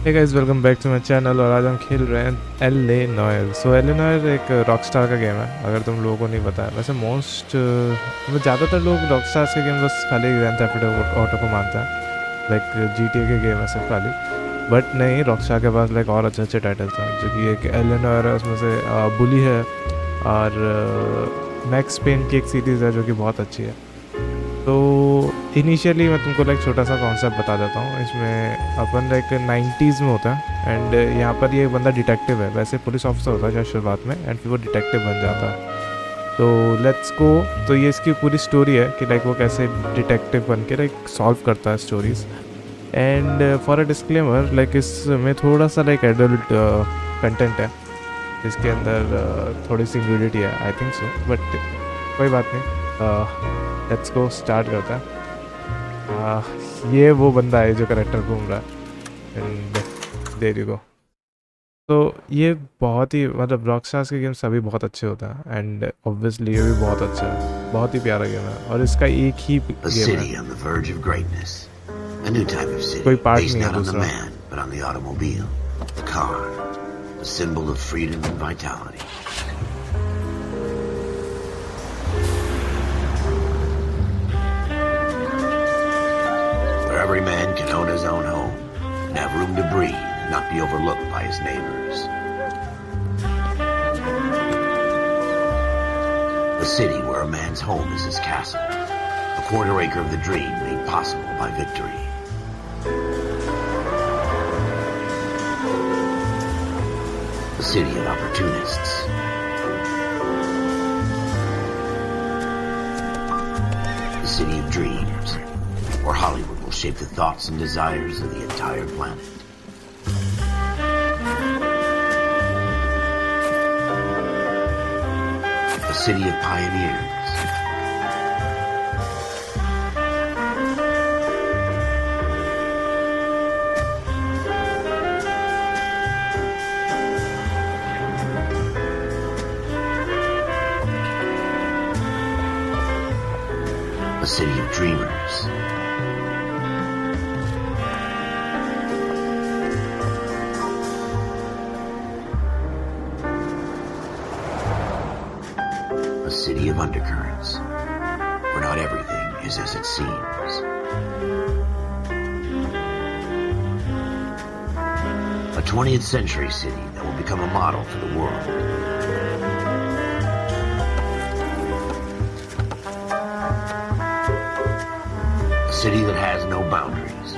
Hey guys, welcome back to my channel. और आज हम खेल रहे हैं एल.ए. नॉयर। सो एल.ए. नॉयर एक रॉकस्टार का गेम है, अगर तुम लोगों को नहीं पता है। वैसे ज़्यादातर लोग रॉकस्टार्स के गेम बस खाली ग्रैंड थेफ्ट ऑटो को मानते हैं, लाइक GTA के गेम है सिर्फ खाली। बट नहीं, रॉकस्टार के पास लाइक और अच्छे अच्छे टाइटल्स हैं, जो कि एक एल.ए. नॉयर है, उसमें से बुली है और मैक्स पेन की एक सीरीज़ है जो कि बहुत अच्छी है। तो इनिशियली मैं तुमको लाइक छोटा सा कॉन्सेप्ट बता देता हूँ। इसमें अपन लाइक 90s में होता है एंड यहाँ पर ये बंदा डिटेक्टिव है। वैसे पुलिस ऑफिसर होता है शायद शुरुआत में, एंड फिर वो डिटेक्टिव बन जाता है। तो लेट्स गो। तो ये इसकी पूरी स्टोरी है कि लाइक वो कैसे डिटेक्टिव बन के लाइक सॉल्व करता है stories. And for a disclaimer, like इसमें थोड़ा सा लाइक एडल्ट कंटेंट है, इसके अंदर थोड़ी सी न्यूडिटी है, आई थिंक सो, बट कोई बात नहीं। लेट्स गो, स्टार्ट करता है। ये वो बंदा है जो करेक्टर घूम रहा है, एंड देयर यू गो। तो ये बहुत ही मतलब रॉकस्टार्स के गेम्स सभी बहुत अच्छे होते हैं, एंड ऑब्वियसली ये भी बहुत अच्छा है, बहुत ही प्यारा गेम है। और इसका एक ही गेम है, कोई पार्ट नहीं है दूसरा। Every man can own his own home and have room to breathe and not be overlooked by his neighbors. A city where a man's home is his castle, a quarter acre of the dream made possible by victory. A city of opportunists. A city of dreams, where Hollywood will shape the thoughts and desires of the entire planet. A city of pioneers. A city of dreamers. A city of undercurrents, where not everything is as it seems. A 20th century city that will become a model for the world. A city that has no boundaries,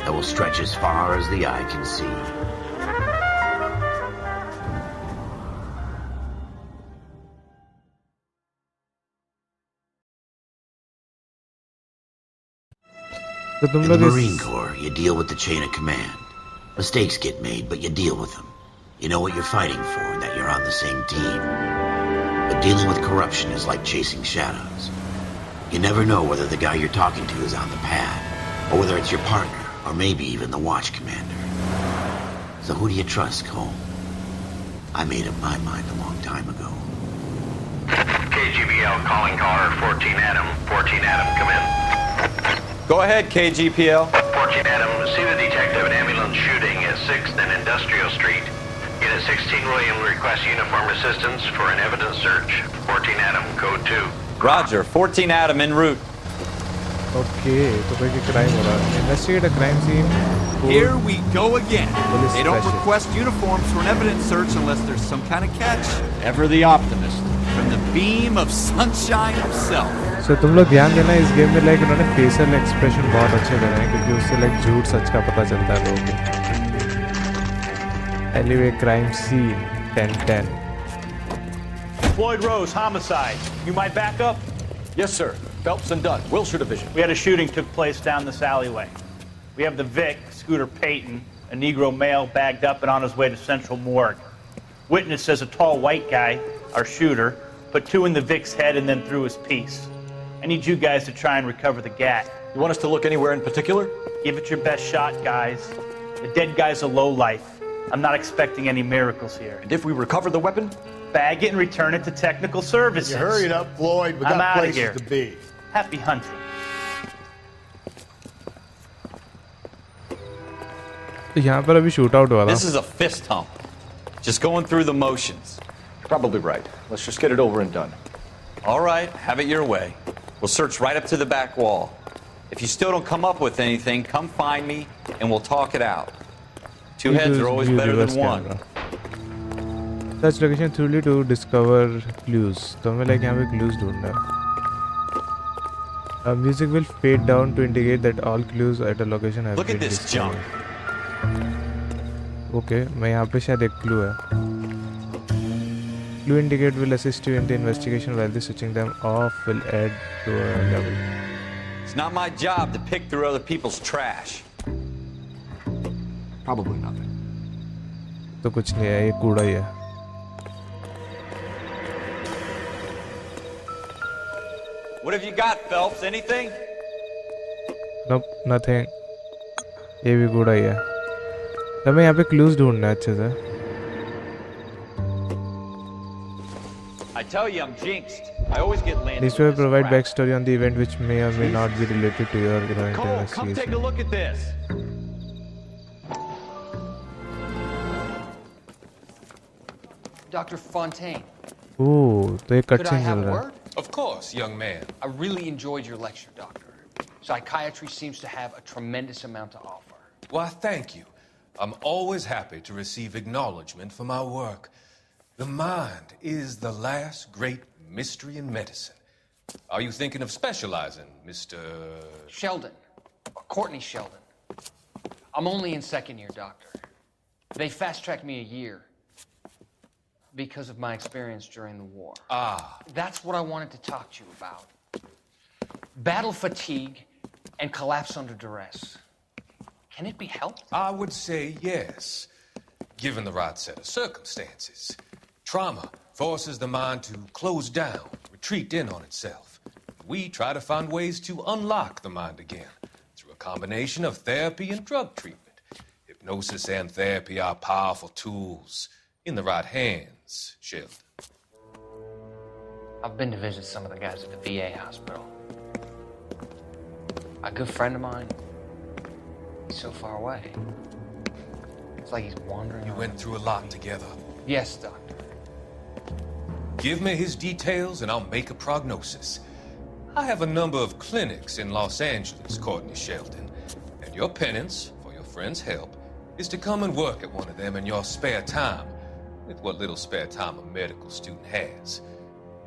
that will stretch as far as the eye can see. In the Marine Corps, you deal with the chain of command. Mistakes get made, but you deal with them. You know what you're fighting for and that you're on the same team. But dealing with corruption is like chasing shadows. You never know whether the guy you're talking to is on the pad, or whether it's your partner, or maybe even the watch commander. So who do you trust, Cole? I made up my mind a long time ago. KGBL calling caller 14 Adam. 14 Adam, come in. Go ahead, KGPL. 14 Adam, see the detective an ambulance shooting at 6th and Industrial Street. Unit 16 William requests uniform assistance for an evidence search. 14 Adam, code 2. Roger, 14 Adam en route. Okay, तो कोई crime हो रहा है. Investigate a crime scene. Here we go again. They don't request uniforms for an evidence search unless there's some kind of catch. Ever the optimist. From the beam of sunshine himself. So तुम लोग ध्यान देना, इस game में like उन्होंने facial expression बहुत अच्छे करे हैं, क्योंकि उससे लाइक झूठ सच का पता चलता है लोगों को। Anyway, crime scene 10-10. Floyd Rose, homicide. You might back up? Yes, sir. Phelps and Dunn, Wilshire Division. We had a shooting took place down this alleyway. We have the Vic, Scooter Payton, a Negro male bagged up and on his way to Central Morgue. Witness says a tall white guy, our shooter, put 2 in the Vic's head and then threw his piece. I need you guys to try and recover the gat. You want us to look anywhere in particular? Give it your best shot, guys. The dead guy's a lowlife. I'm not expecting any miracles here. And if we recover the weapon? Bag it and return it to technical services. You hurry it up, Floyd. We I'm got outta places here. to be. Happy hunting. तो यहाँ पर अभी shoot out हुआ था. This is a fist hump. Just going through the motions. Probably right. Let's just get it over and done. All right, have it your way. We'll search right up to the back wall. If you still don't come up with anything, come find me and we'll talk it out. Two heads are always better than one. Search location thoroughly to discover clues. तो हमें like यहाँ पे clues ढूंढना है. Music will fade down to indicate that all clues at a location have Look at been this discovered. junk. Okay, मैं यहाँ पे शायद एक clue है. Clue indicate will assist you in the investigation while the switching them off will add to a level. It's not my job to pick through other people's trash. Probably nothing. तो कुछ नहीं है, ये कूड़ा ही है. What have you got, Phelps? Anything? Nope, nothing. ये भी कूड़ा ही है. तो हमें यहाँ पे clues ढूंढना है अच्छे से. I tell you, I'm jinxed. I always get landed. This will provide backstory on the event which may or may not be related to your current Cole, come investigation. take a look at this. Dr. Fontaine, Ooh, तो ये could I cutscene have चल a रहा है. word? Of course, young man. I really enjoyed your lecture, Doctor. Psychiatry seems to have a tremendous amount to offer. Why, thank you. I'm always happy to receive acknowledgement for my work. The mind is the last great mystery in medicine. Are you thinking of specializing, Mr. Sheldon, or Courtney Sheldon. I'm only in second year, Doctor. They fast-tracked me a year because of my experience during the war. Ah, That's what I wanted to talk to you about. Battle fatigue and collapse under duress. Can it be helped? I would say yes, given the right set of circumstances. Trauma forces the mind to close down, retreat in on itself. We try to find ways to unlock the mind again through a combination of therapy and drug treatment. Hypnosis and therapy are powerful tools in the right hands, Sheldon. I've been to visit some of the guys at the VA hospital. A good friend of mine, he's so far away. It's like he's wandering You around. went through a lot together. Yes, Doctor. Give me his details and I'll make a prognosis. I have a number of clinics in Los Angeles, Courtney Sheldon, and your penance for your friend's help is to come and work at one of them in your spare time, with what little spare time a medical student has.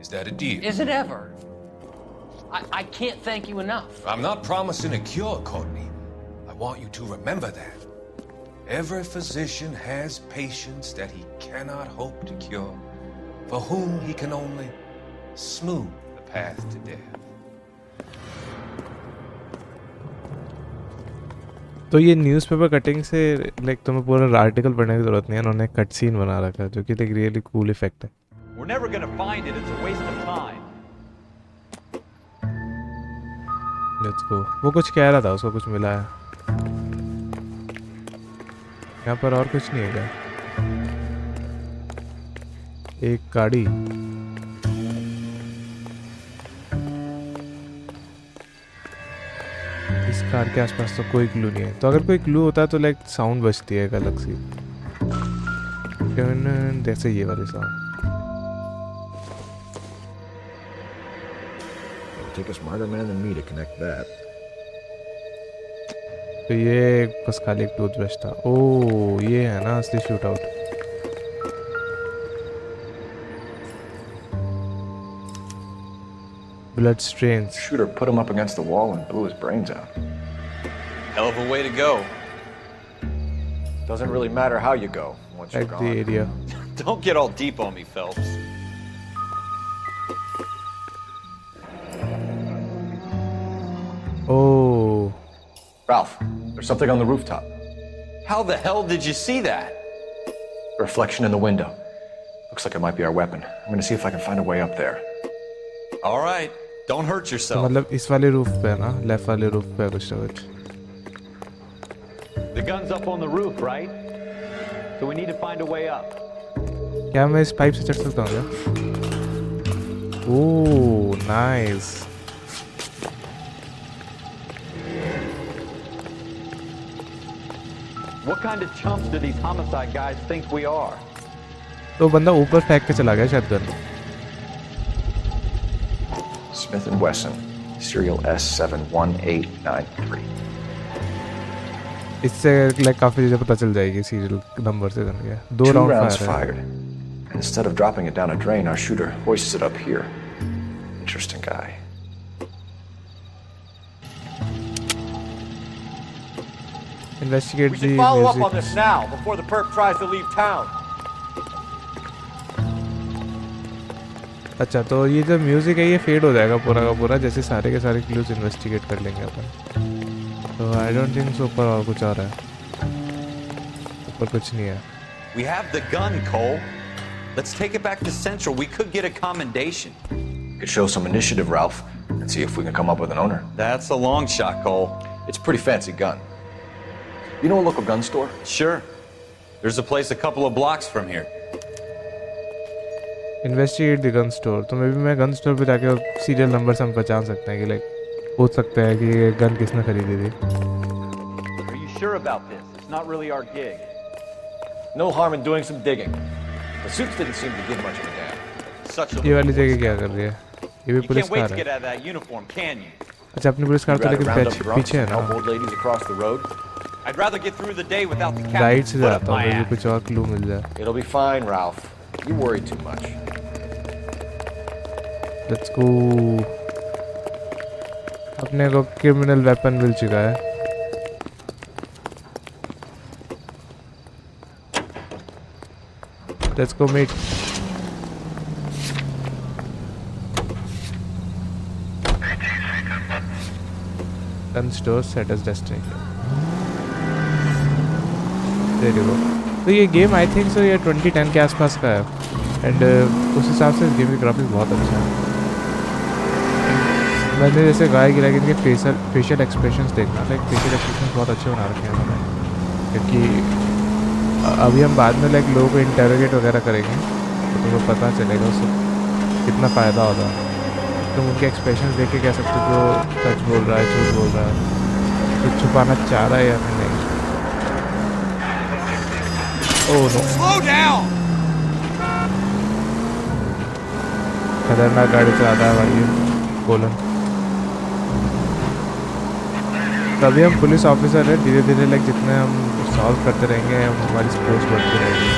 Is that a deal? Is it ever? I can't thank you enough. I'm not promising a cure, Courtney. I want you to remember that. Every physician has patients that he cannot hope to cure, for whom he can only smooth the path to death. तो ये newspaper cutting से like तुम्हें पूरा article पढ़ने की जरूरत नहीं है. उन्होंने कट सीन बना रखा है जो कि एक रियली कूल इफेक्ट है. We're never gonna find it. It's a waste of time. Let's go. वो कुछ कह रहा था, उसको कुछ मिला है. यहाँ पर और कुछ नहीं है क्या? एक गाड़ी. इस कार के आसपास तो कोई क्लू नहीं है. तो अगर कोई क्लू होता है तो लाइक साउंड बजती है एक अलग सी, जैसे ये वाली sound. It'll take a smarter man than me to connect that. तो ये बस खाली एक टूथब्रश था. ओ ये है ना असली shoot out. Blood stains. Shooter put him up against the wall and blew his brains out. Hell of a way to go. Doesn't really matter how you go once you're Like the gone. area. Don't get all deep on me, Phelps. Oh. Ralph, there's something on the rooftop. How the hell did you see that? Reflection in the window. Looks like it might be our weapon. I'm gonna see if I can find a way up there. All right, don't hurt तो yourself. मतलब इस वाले roof पे है ना, left वाले roof पे कुछ ना कुछ. The gun's up on the roof, right? So we need to find a way up. क्या मैं इस पाइप से चढ़ सकता हूँ क्या? Oh nice. What kind of chumps do these homicide guys think we are? तो बंदा ऊपर फेंक के चला गया शायद gun. Smith & Wesson, serial S71893. इससे लाइक काफी चीजें पता चल जाएगी सीरियल नंबर से गन के. 2 Two राउंड rounds फायर है. fired. Instead of dropping it down a drain, our shooter hoists it up here. Interesting guy. Investigate We the should follow up on music. this now, before the perp tries to leave town. अच्छा तो ये जो music है ये fade हो जाएगा पूरा का पूरा जैसे सारे के सारे क्लूज इन्वेस्टिगेट कर लेंगे अपन. तो आई डोंट थिंक सो ऊपर और कुछ आ रहा है. ऊपर कुछ नहीं है. We have the gun, Cole. Let's take it back to Central. We could get a commendation. Could show some initiative, Ralph, and see if we can come up with an owner. That's a long shot, Cole. It's a pretty fancy gun. You know a local gun store? Sure. There's a place a couple of blocks from here. Investigate the gun store. तो मे भी मैं gun store पे जाके serial number से हम पहचान सकते हैं कि लाइक पूछ सकते हैं कि ये गन किसने खरीदी थी. Are you sure about this? It's not really our gig. No harm in doing some digging. The suits didn't seem to give much of a damn. Such a ये वाली जगह क्या कर रही है? ये भी You police can't wait car to है. get out of that uniform, can you? अच्छा अपनी पुलिस कार You'd तो rather लेकिन round up drunks पीछे है and help ना. old ladies across the road? I'd rather get through the day without the right captain's से foot up जाता हूँ my मे भी ass. कुछ और क्लू मिल जाए. It'll be fine, Ralph. You worry too much. Let's go. अपने को क्रिमिनल वेपन मिल चुका है. Let's go meet. Gun store set as destination. There you go. तो ये गेम आई थिंक सो ये 2010 के आसपास का है एंड उस हिसाब से गेम की ग्राफिक्स बहुत अच्छा है. मैंने जैसे गाय गिरा कि इनके फेशियल एक्सप्रेशंस देखना लाइक फेशियल एक्सप्रेशंस बहुत अच्छे बना रखे हैं उन्होंने. क्योंकि अभी हम बाद में लाइक लोगों को इंटरोगेट वगैरह करेंगे तो तुमको पता चलेगा उससे कितना फ़ायदा होगा. तुम उनके एक्सप्रेशंस देख के कह सकते हो जो सच बोल रहा है झूठ बोल रहा है कुछ छुपाना चाह रहा है या फिर नहीं. Oh no. Slow down! खतरनाक गाड़ी चलाता है भाई ये. कोलन. तभी हम पुलिस ऑफिसर हैं. धीरे धीरे लाइक जितने हम सॉल्व करते रहेंगे हमारी स्पोर्ट्स बढ़ती रहेगी.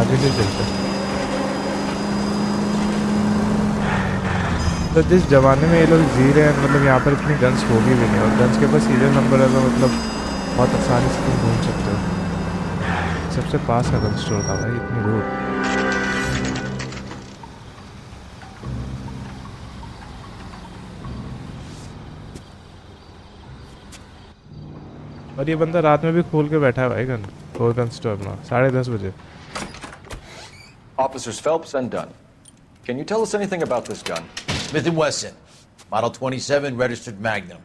आगे से चलते हैं. तो जिस जमाने में ये लोग जी रहे हैं मतलब यहाँ पर इतनी गन्स होगी भी नहीं और गन्स के पास सीरियल नंबर है तो मतलब बहुत आसानी से तुम ढूंढ सकते हो. सबसे पास का गन स्टोर था भाई इतनी दूर. और ये बंदा रात में भी खोल के बैठा है भाई गन स्टोर अपना 10:30 बजे. Officers Phelps and Dunn. Can you tell us anything about this gun? Smith & Wesson, model 27, registered Magnum.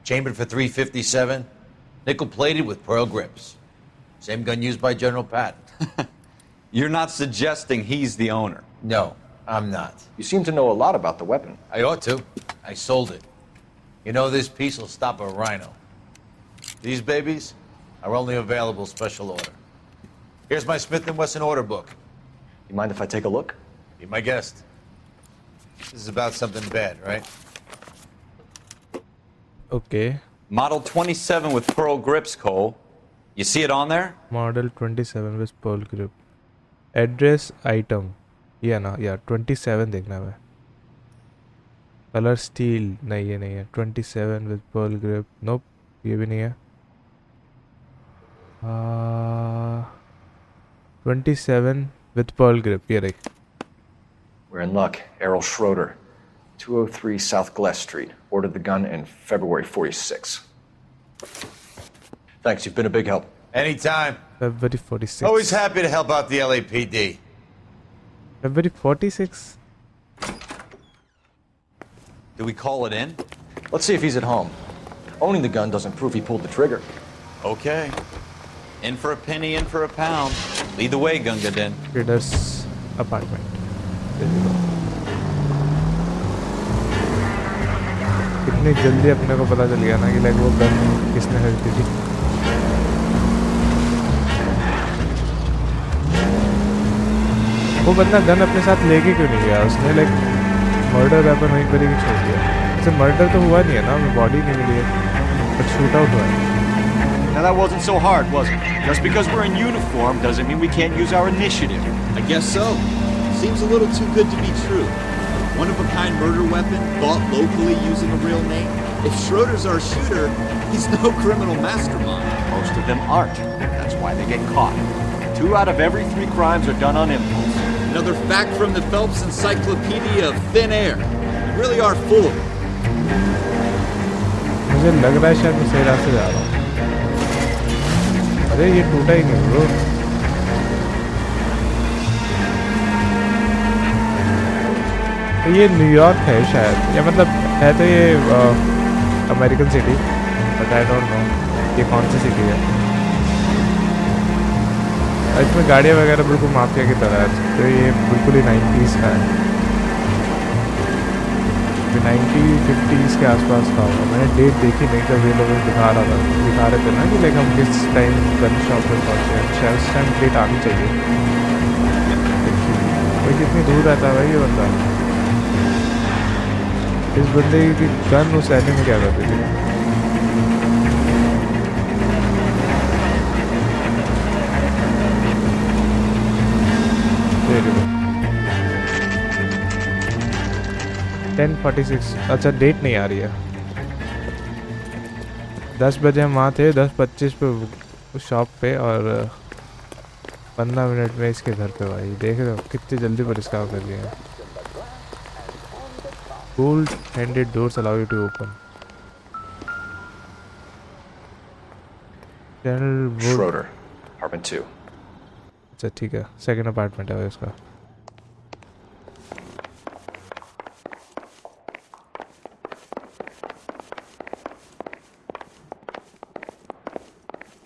Chambered for .357, nickel-plated with pearl grips. Same gun used by General Patton. You're not suggesting he's the owner? No, I'm not. You seem to know a lot about the weapon. I ought to. I sold it. You know, this piece will stop a rhino. These babies are only available special order. Here's my Smith & Wesson order book. You mind if I take a look? Be my guest. This is about something bad, right? Okay. Model 27 with pearl grips, Cole. You see it on there? Model 27 with pearl grip. Address item. Yeah ना यार 27 देखना है. Color steel नहीं ये नहीं है. 27 with pearl grip. Nope ये भी नहीं है. 27 with pearl grip ये रही. We're in luck. Errol Schroeder, 203 South Glass Street. Ordered the gun in February '46. Thanks, you've been a big help. Anytime. February 46. Always happy to help out the LAPD. February 46. Do we call it in? Let's see if he's at home. Owning the gun doesn't prove he pulled the trigger. Okay. In for a penny, in for a pound. Lead the way, Gunga Den. Trader's apartment. कितनी जल्दी अपने को पता चल गया ना कि like वो गन किसने खरीदी थी। वो बंदा गन अपने साथ लेके क्यों नहीं गया? उसने लाइक मर्डर वेपन वहीं पर ही छोड़ दिया। ऐसे मर्डर तो हुआ नहीं है ना, बॉडी नहीं मिली है, बट शूट आउट हुआ है। Now that wasn't so hard, was it? Just because we're in uniform doesn't mean we can't use our initiative. I guess so. Seems a little too good to be true. One-of-a-kind murder weapon, bought locally using a real name. If Schroeder's our shooter, he's no criminal mastermind. Most of them aren't. That's why they get caught. 2 out of every 3 crimes are done on impulse. Another fact from the Phelps Encyclopedia of Thin Air. You really are full of it. मुझे लग रहा है शायद मैं सही रास्ते जा रहा हूँ। अरे ये टूटा ही नहीं ब्रो। तो ये न्यूयॉर्क है शायद, या मतलब है तो ये American city, but I don't know ये कौन सी सिटी है। इसमें गाड़ियाँ वगैरह बिल्कुल माफिया की तरह है, तो ये बिल्कुल ही 90s का है, 1950s के आसपास का होगा। मैंने डेट देखी नहीं, जब ये लोग दिखा रहे थे ना कि लाइक हम किस टाइम गन शॉप में पहुँचे हैं, शायद उस टाइम डेट आनी चाहिए। भाई कितनी दूर रहता है भाई ये बंदा। इस बंदे की गन उस एरिया में क्या करती थी? देखो 10:46। अच्छा डेट नहीं आ रही है। 10 बजे हम वहाँ थे, 10:25 पे शॉप पे, और 15 मिनट में इसके घर पे। भाई देख रहे हो कितनी जल्दी पुलिस काम कर रही है। Gold handed doors allow you to open. Schroeder, apartment 2. अच्छा ठीक है, सेकंड अपार्टमेंट है इसका।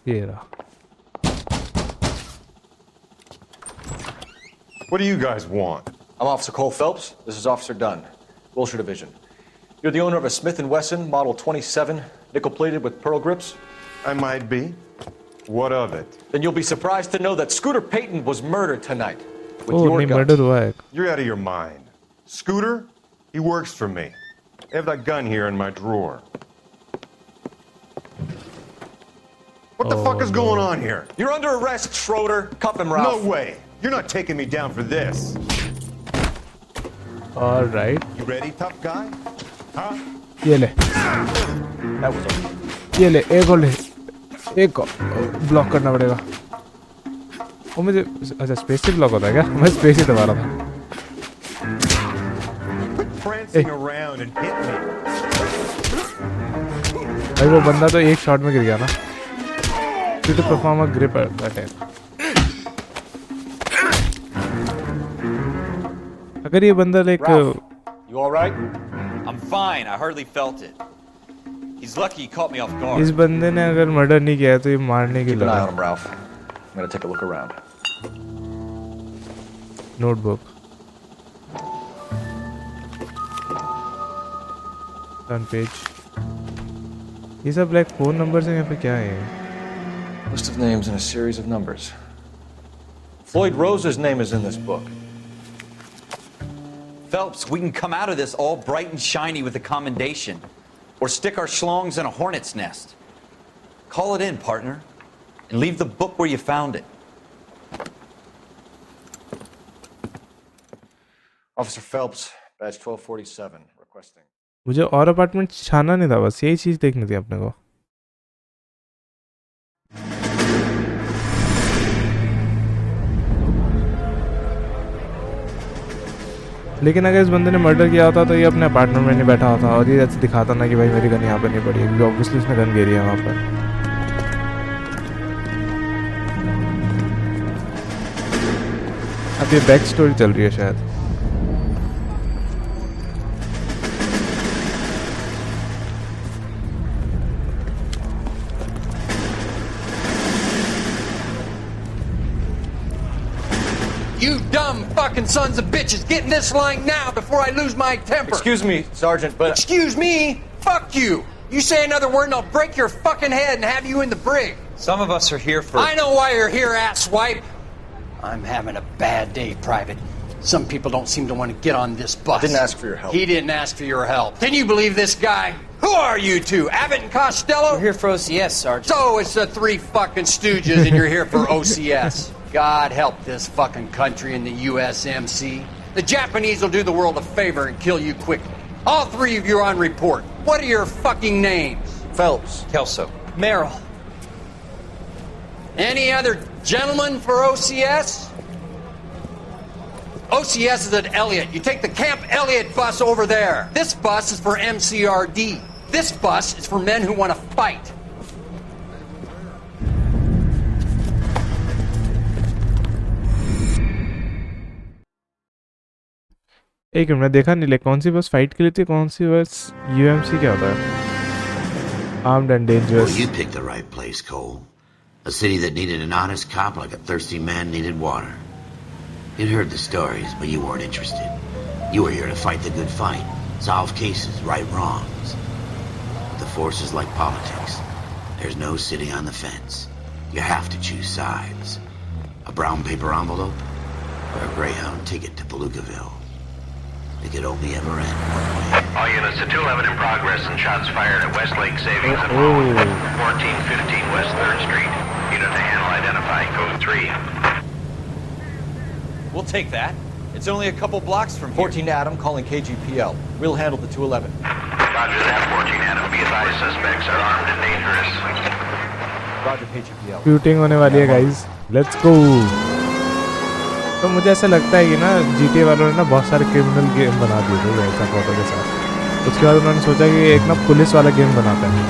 ये रहा। What do you guys want? I'm Officer Cole Phelps. This is Officer Dunn, Wilshire Division. You're the owner of a Smith & Wesson Model 27, nickel-plated with pearl grips? I might be. What of it? Then you'll be surprised to know that Scooter Payton was murdered tonight with Oh, your नहीं guns. murder हुआ है। You're out of your mind. Scooter? He works for me. I have that gun here in my drawer. What the fuck is going on here? You're under arrest, Schroeder. Cuff him, Ralph. No way. You're not taking me down for this. All right. You ready, tough guy? Huh? ये ले, That was a... ये ले, एक और ले, एक और block करना पड़ेगा। वो मुझे अच्छा स्पेस से ब्लॉक होता है क्या? मैं स्पेस ही दबा रहा था। Quit prancing around and hit me. भाई वो बंदा तो एक शॉट में गिर गया ना। To perform a grip attack. अगर ये बंदा like You all right? I'm fine. I hardly felt it. He's lucky he caught me off guard. इस बंदे ने अगर मर्डर नहीं किया है तो ये मारने की Keep an eye on लगा। him, Ralph. I'm gonna take a look around. Notebook, front page, ये सब लाइक फोन नंबर्स हैं। यहाँ पे क्या है? List of names and a series of numbers. Floyd Rose's name is in this book. Phelps, we can come out of this all bright and shiny with a commendation. Or stick our schlongs in a hornet's nest. Call it in, partner. And leave the book where you found it. Officer Phelps, badge 1247, requesting. मुझे और apartment छाना नहीं था, बस यही चीज़ देखनी थी अपने को। लेकिन अगर इस बंदे ने मर्डर किया होता तो ये अपने अपार्टमेंट में नहीं बैठा होता और ये ऐसे दिखाता ना कि भाई मेरी गन यहाँ पर नहीं पड़ी, क्योंकि ऑब्वियसली उसने गन गिरी है वहाँ पर। अब ये बैक स्टोरी चल रही है शायद। You dumb fucking sons of bitches, get in this line now before I lose my temper. Excuse me, Sergeant, but... Excuse me? Fuck you. You say another word and I'll break your fucking head and have you in the brig. Some of us are here for... I know why you're here, asswipe. I'm having a bad day, Private. Some people don't seem to want to get on this bus. I didn't ask for your help. He didn't ask for your help. Can you believe this guy? Who are you two? Abbott and Costello? We're here for OCS, Sergeant. So it's the three fucking stooges and you're here for OCS. God help this fucking country and the USMC. The Japanese will do the world a favor and kill you quickly. All three of you are on report. What are your fucking names? Phelps. Kelso. Merrill. Any other gentlemen for OCS? OCS is at Elliott. You take the Camp Elliott bus over there. This bus is for MCRD. This bus is for men who want to fight. एक minute, मैं देखा नहीं ले कौन सी बस fight के लिए थी, कौन सी बस यूएमसी क्या होता है? Armed and dangerous. Well, you picked the right place, Cole. A city that needed an honest cop like a thirsty man needed water. You'd heard the stories, but you weren't interested. You were here to fight the good fight, solve cases, right wrongs. The force is like politics. There's no sitting on the fence. You have to choose sides. A brown paper envelope or a Greyhound ticket to Palookaville. It could only ever end one way. All units to 211 in progress and shots fired at Westlake Savings and Loan. 1415 West 3rd Street. Unit to handle identifying code 3. We'll take that. It's only a couple blocks from here. 14 Adam calling KGPL. We'll handle the 211. Roger that, 14 Adam. Be advised, suspects are armed and dangerous. Roger KGPL. Shooting होने वाली है guys, let's go. तो मुझे ऐसा लगता है कि ना GTA वालों ने ना बहुत सारे क्रिमिनल गेम बना दिए थे ऐसा फोटो के साथ। उसके बाद उन्होंने सोचा कि एक ना पुलिस वाला गेम बनाते हैं।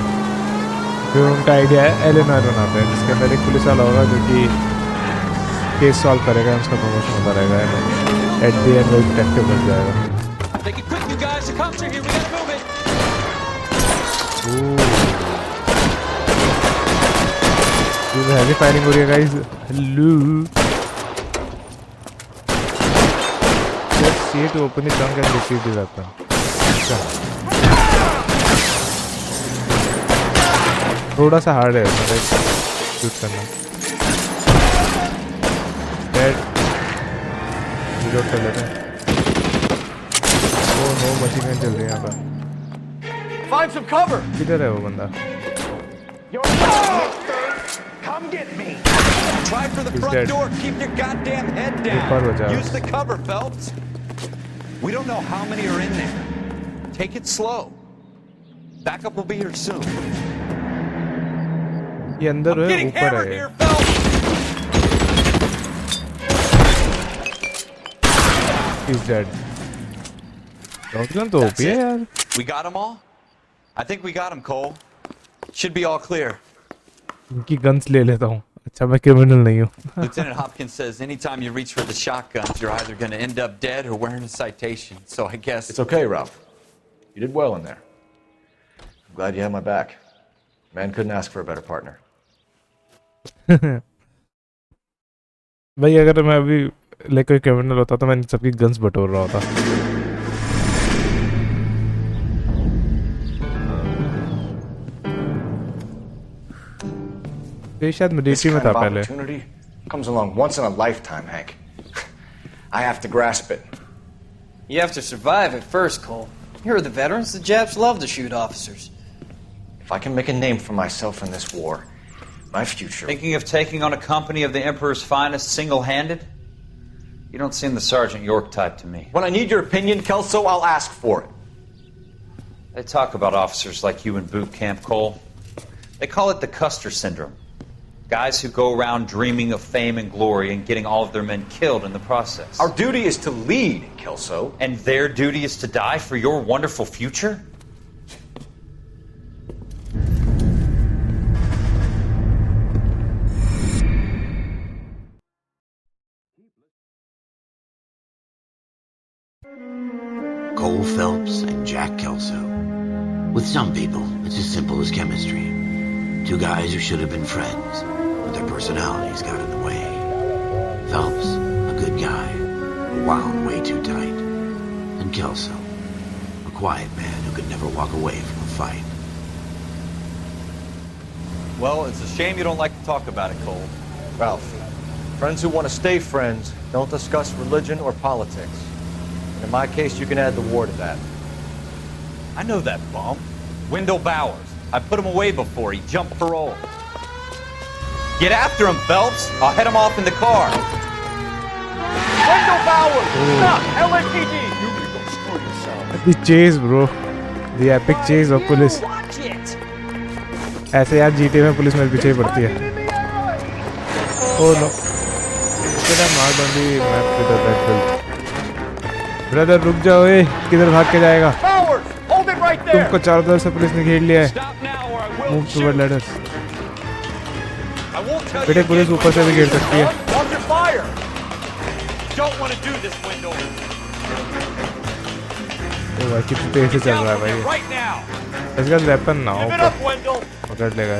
फिर उनका आइडिया है एलिनॉर बनाते हैं, जिसके अंदर एक पुलिस वाला होगा जो कि केस सॉल्व करेगा, उसका प्रमोशन होता रहेगा, एट द एंड वो डिटेक्टिव बन जाएगा। हैवी फायरिंग हो रही है guys. Hello, just see to open the trunk and receive the weapon. थोड़ा सा हार्ड है मतलब शूट करना। डेड रिलोड कर लेते हैं। ओह नो, मशीन गन चल रही है यहाँ पर। Find some cover. किधर है वो बंदा? Come get me. Try for the front dead. door. Keep your goddamn head ऊपर हो down. जाओ। Use the cover, Phelps. We don't know how many are in there. Take it slow. Backup will be here soon. ये अंदर है, ऊपर है। Here, Phelps. He's dead. Shotgun तो OP है यार। We got them all? I think we got them, Cole. Should be all clear. इनकी guns ले लेता हूँ। अच्छा मैं क्रिमिनल नहीं हूँ। Lieutenant Hopkins says anytime you reach for the shotguns, you're either going to end up dead or wearing a citation. So I guess... It's okay, Ralph. You did well in there. I'm glad you had my back. Man couldn't ask for a better partner. भाई अगर मैं अभी like कोई criminal होता तो मैं सबकी guns बटोर रहा होता। ये शायद मिलिट्री में था पहले। Opportunity comes along once in a lifetime, Hank. I have to grasp it. You have to survive at first, Cole. Here are the veterans. The Japs love to shoot officers. If I can make a name for myself in this war, my future... Thinking of taking on a company of the Emperor's finest single-handed? You don't seem the Sergeant York type to me. When I need your opinion, Kelso, I'll ask for it. They talk about officers like you in boot camp, Cole. They call it the Custer Syndrome. Guys who go around dreaming of fame and glory and getting all of their men killed in the process. Our duty is to lead, Kelso. And their duty is to die for your wonderful future? Cole Phelps and Jack Kelso. With some people, it's as simple as chemistry. Two guys who should have been friends, but their personalities got in the way. Phelps, a good guy. wound way too tight. And Kelso, a quiet man who could never walk away from a fight. Well, it's a shame you don't like to talk about it, Cole. Ralph, friends who want to stay friends don't discuss religion or politics. And in my case, you can add the war to that. I know that bum. Wendell Bowers. I put him away before. He jumped parole. Get after him, Phelps. I'll head him off in the car. Wendell Bowers! Stop! LAPD! You can go screw yourself. The chase, bro. The epic chase of police. ऐसे यार GTA में police मेरे पीछे ही पड़ती है. Oh no. Should I mark on the map with a red belt? Brother, रुक जाओ ए. किधर भाग के जाएगा? तुमको चारों तरफ से पुलिस ने घेर लिया है. Move toward ladders. बेटे पुलिस ऊपर से भी घेर सकती है. ओ भाई कितनी तेज से चल रहा है भाई. इसका वेपन ना हो पकड़ लेगा.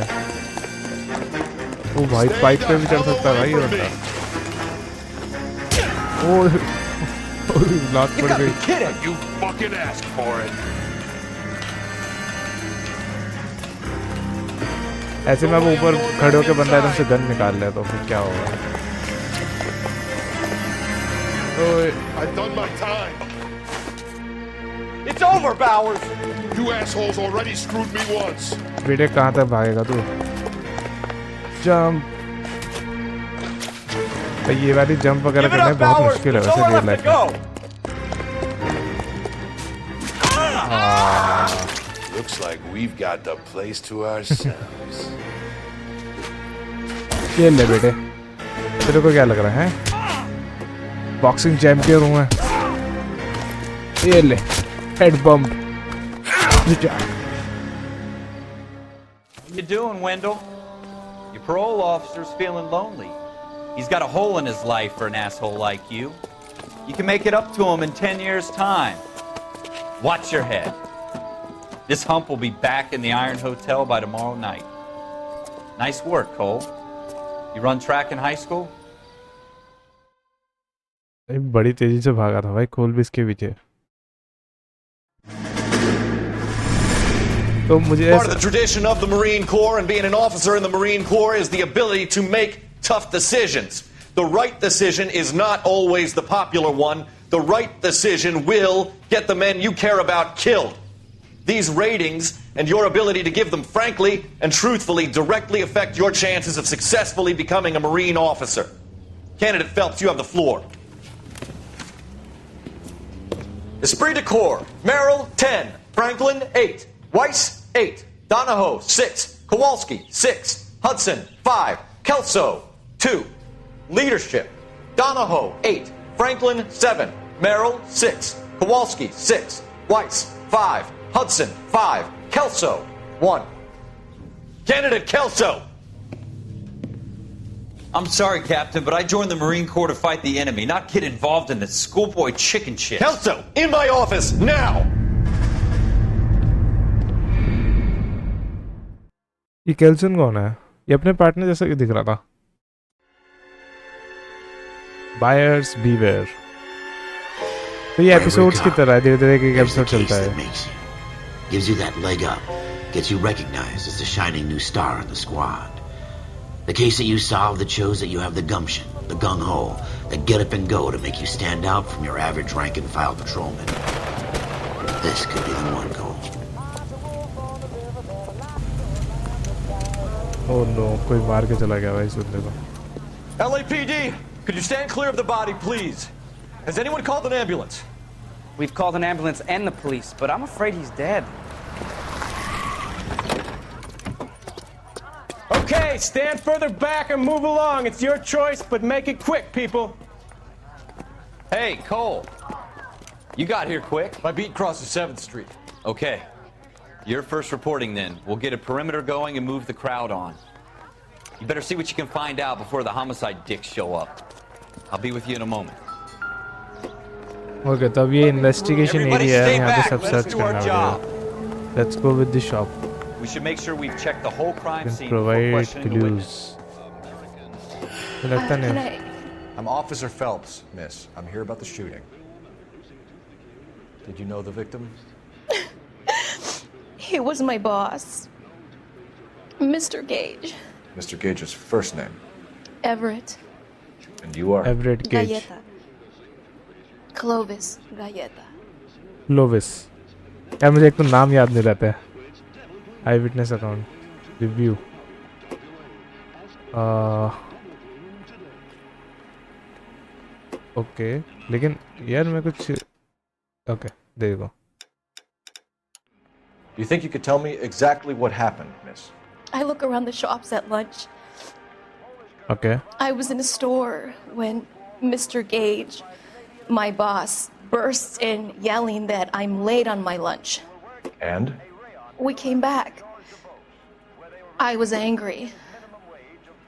ओ भाई पाइप पे भी चढ़ सकता है भाई ये बंदा. ओ लात पड़ गई. You fucking asked for it. ऐसे में अब ऊपर खड़े होकर बंदा एकदम से गन निकाल ले तो फिर क्या होगा. I've done my time. It's over, Bowers! You assholes already screwed me once. बेटे कहाँ तक भागेगा तू. जंप. ये वाली जंप वगैरह करना बहुत मुश्किल है वैसे रियल लाइफ में. Looks like we've got the place to ourselves. ये ले बेटे. तेरे को क्या लग रहा है? बॉक्सिंग चैंपियन हूँ मैं. ये ले. Head bump. How you doing, Wendell? Your parole officer's feeling lonely. He's got a hole in his life for an asshole like you. You can make it up to him in 10 years' time. Watch your head. This hump will be back in the Iron Hotel by tomorrow night. Nice work, Cole. You run track in high school? बड़ी तेजी से भागा था भाई कोल भी इसके पीछे. तो मुझे part of the tradition of the Marine Corps and being an officer in the Marine Corps is the ability to make tough decisions. The right decision is not always the popular one. The right decision will get the men you care about killed. These ratings and your ability to give them frankly and truthfully directly affect your chances of successfully becoming a Marine officer. Candidate Phelps, you have the floor. Esprit de Corps, Merrill 10, Franklin 8, Weiss 8, Donahoe 6, Kowalski 6, Hudson 5, Kelso 2. Leadership, Donahoe 8, Franklin 7, Merrill 6, Kowalski 6, Weiss 5, Hudson 5, Kelso 1. Candidate Kelso! I'm sorry, Captain, but I joined the Marine Corps to fight the enemy, not get involved in this schoolboy chicken shit. Kelso, in my office, now! ये केल्सन कौन है? ये अपने partner जैसा क्यों दिख रहा था? Buyers beware. तो ये एपिसोड्स की तरह है, धीरे-धीरे एक एपिसोड चलता है. Gives you that leg up, gets you recognized as the shining new star in the squad. The case that you solved that shows that you have the gumption, the gung-ho, the get up and go to make you stand out from your average rank and file patrolman. This could be the one, Cole. Oh no, कोई मार के चला गया भाई सुनने को. LAPD, could you stand clear of the body, please? Has anyone called an ambulance? We've called an ambulance and the police, but I'm afraid he's dead. Okay, stand further back and move along. It's your choice, but make it quick, people. Hey, Cole. You got here quick. My beat crosses 7th Street. Okay. You're first reporting then. We'll get a perimeter going and move the crowd on. You better see what you can find out before the homicide dicks show up. I'll be with you in a moment. Okay, तब ये investigation area है, यहाँ पे सब search करना पड़ेगा. Let's go with the shop. We should make sure we've checked the whole crime scene before Provide questioning the witness. clues. लगता नहीं. I'm Officer Phelps, miss. I'm here about the shooting. Did you know the victim? He was my boss, Mr. Gage. Mr. Gage's first name. Everett. And you are? Everett Gage. Galleta. Clovis Galleta. Clovis. यार मुझे एक तो नाम याद नहीं रहता है. आई witness account review. Okay लेकिन यार मैं कुछ okay there you go. You think you could tell me exactly what happened, miss? I look around the shops at lunch. Okay. I was in a store when Mr. Gage, my boss, bursts in yelling that I'm late on my lunch. And? We came back. I was angry.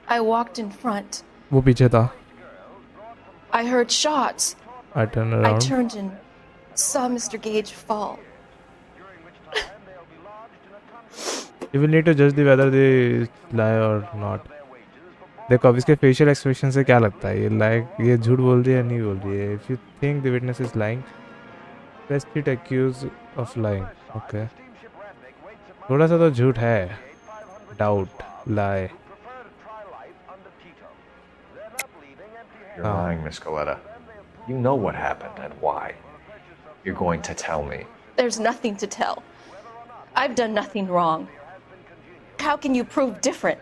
I walked in front. वो पीछे था. I heard shots. I turned I around. turned and saw Mr. Gage fall. You will need to judge whether they lie or not. देखो अब इसके facial expression से क्या लगता है ये झूठ बोल रही है या नहीं बोल रही है. If you think the witness is lying, press it accused of lying. Okay. थोड़ा सा तो झूठ है. Doubt, lie. You're lying, Miss Coletta. You know what happened and why. You're going to tell me. There's nothing to tell. I've done nothing wrong. How can you prove different?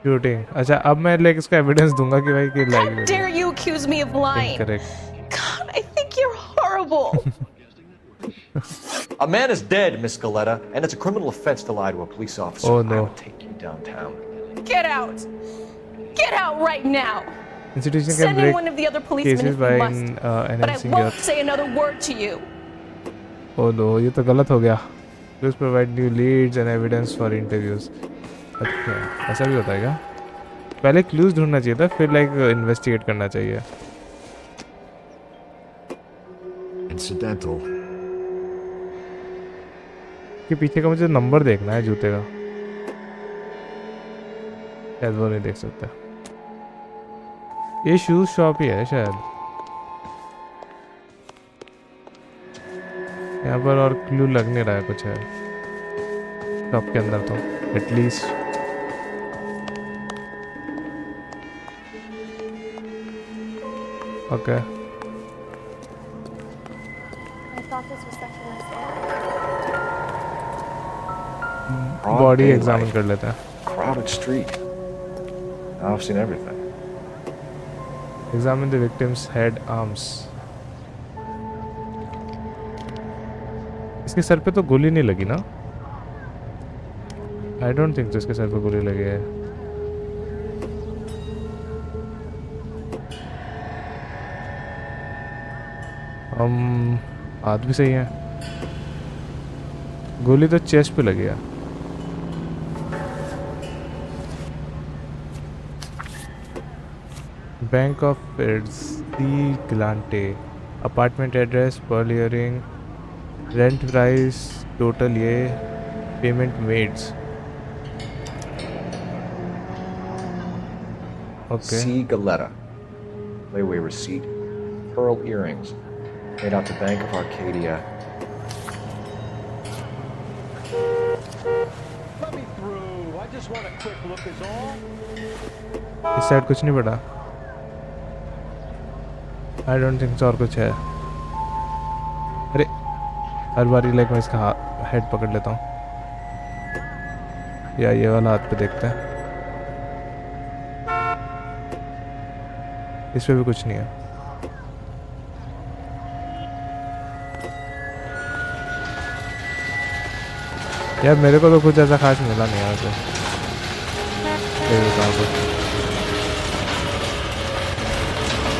Shooting. अच्छा अब मैं like इसका evidence दूंगा कि भाई कि How like. dare you accuse me of lying? Incorrect. God, I think you're horrible. A man is dead, Miss Coletta, and it's a criminal offense to lie to a police officer. Oh, no. I will take you downtown. Get out. Get out right now. Institution can Send in break one of the other policemen cases if by you must. But I enhancing your. won't say another word to you. Oh no, ये तो गलत हो गया. Please provide new leads and evidence for interviews. अच्छा ऐसा भी होता है क्या? पहले clues ढूंढना चाहिए था फिर like investigate करना चाहिए. Incidental. कि पीछे का मुझे नंबर देखना है जूते का. शायद वो नहीं देख सकता. ये शूज शॉप ही है शायद. यहाँ पर और क्लू लग नहीं रहा है कुछ है शॉप के अंदर तो एटलीस्ट. ओके बॉडी एग्जामिन कर लेते हैं. Crowded street. Now I've seen everything. Examine the victim's head, arms. इसके सर पे तो गोली नहीं लगी ना? I don't think तो इसके सर पे गोली लगी है. हाथ भी सही है. गोली तो चेस्ट पे लगी है. Bank of Feds, C. Glante. Apartment address, pearl earring, rent price, total ये, payment made. Okay. C. Galletta. Layaway receipt. Pearl earrings. Made out to Bank of Arcadia. Let me through. I just want a quick look is all. इस side कुछ नहीं पड़ा. I don't think so और कुछ है. अरे हर बारी like मैं इसका हेड पकड़ लेता हूँ या ये वाला हाथ पे देखते हैं. इस पे भी कुछ नहीं है. यार मेरे को तो कुछ ऐसा खास मिला नहीं यहाँ से.